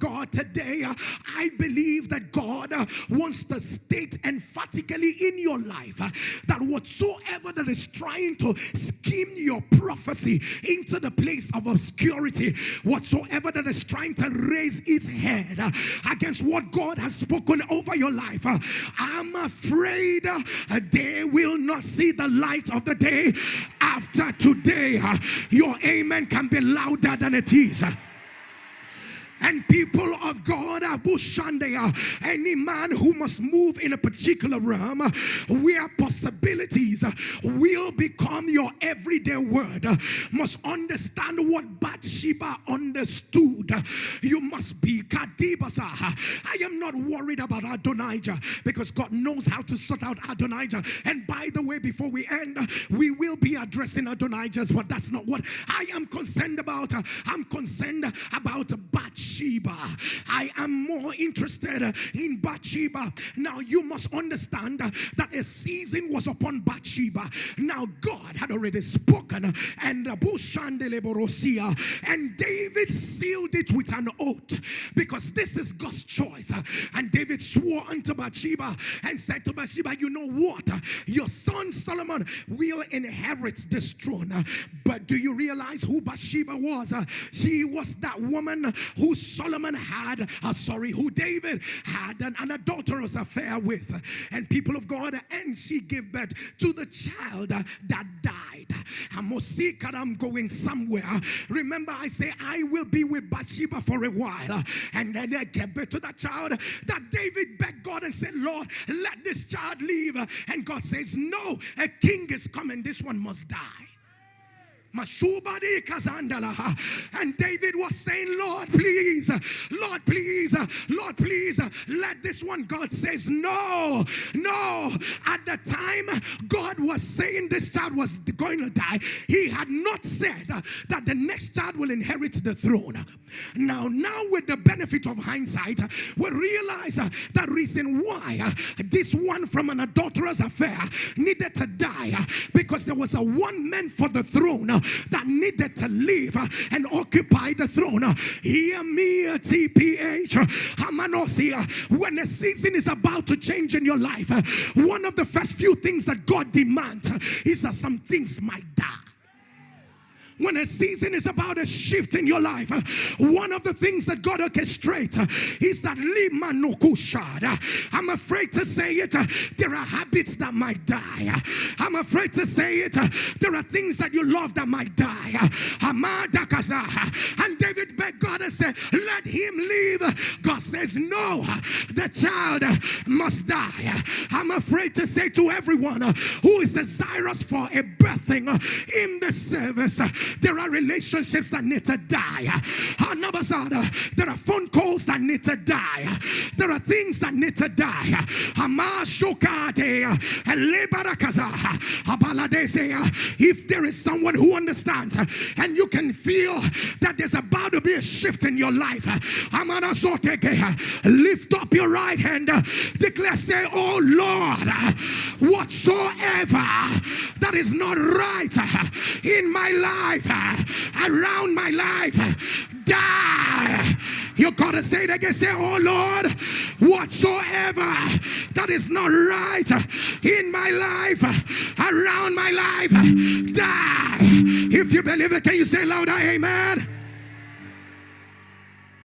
God, today I believe that God wants to state emphatically in your life that whatsoever that is trying to scheme your prophecy into the place of obscurity, whatsoever that is trying to raise its head against what God has spoken over your life, I'm afraid they will not see the light of the day after today. Your amen can be louder than it is. And people of God, any man who must move in a particular realm where possibilities will become your everyday word must understand what Bathsheba understood. You must be Kadibasa. I am not worried about Adonijah because God knows how to sort out Adonijah. And by the way, before we end, we will be addressing Adonijahs, but that's not what I am concerned about. I'm concerned about Bathsheba. I am more interested in Bathsheba. Now you must understand that a season was upon Bathsheba. Now God had already spoken, and David sealed it with an oath because this is God's choice. And David swore unto Bathsheba and said to Bathsheba, you know what? Your son Solomon will inherit this throne. But do you realize who Bathsheba was? She was that woman who Solomon had, who David had an adulterous affair with. And people of God, and she gave birth to the child that died. I'm going somewhere. Remember, I say I will be with Bathsheba for a while. And then I gave birth to that child that David begged God and said, Lord, let this child live. And God says, no, a king is coming. This one must die. And David was saying, Lord, please, Lord, please, Lord, please, let this one. God says, no. At the time God was saying this child was going to die, he had not said that the next child will inherit the throne. Now with the benefit of hindsight, we realize the reason why this one from an adulterous affair needed to die, because there was a one man for the throne that needed to live and occupy the throne. Hear me, TPH. When a season is about to change in your life, one of the first few things that God demands is that some things might die. When a season is about a shift in your life, one of the things that God orchestrates is that I'm afraid to say it, there are habits that might die. I'm afraid to say it, there are things that you love that might die. And David begged God and said, let him live. God says, no, the child must die. I'm afraid to say to everyone who is desirous for a birthing in the service, there are relationships that need to die. There are phone calls that need to die. There are things that need to die. If there is someone who understands and you can feel that there's about to be a shift in your life, lift up your right hand, declare, say, oh Lord, whatsoever that is not right in my life, around my life, die. You gotta say it again. Say, oh Lord, whatsoever that is not right in my life, around my life, die. If you believe it, can you say louder, amen?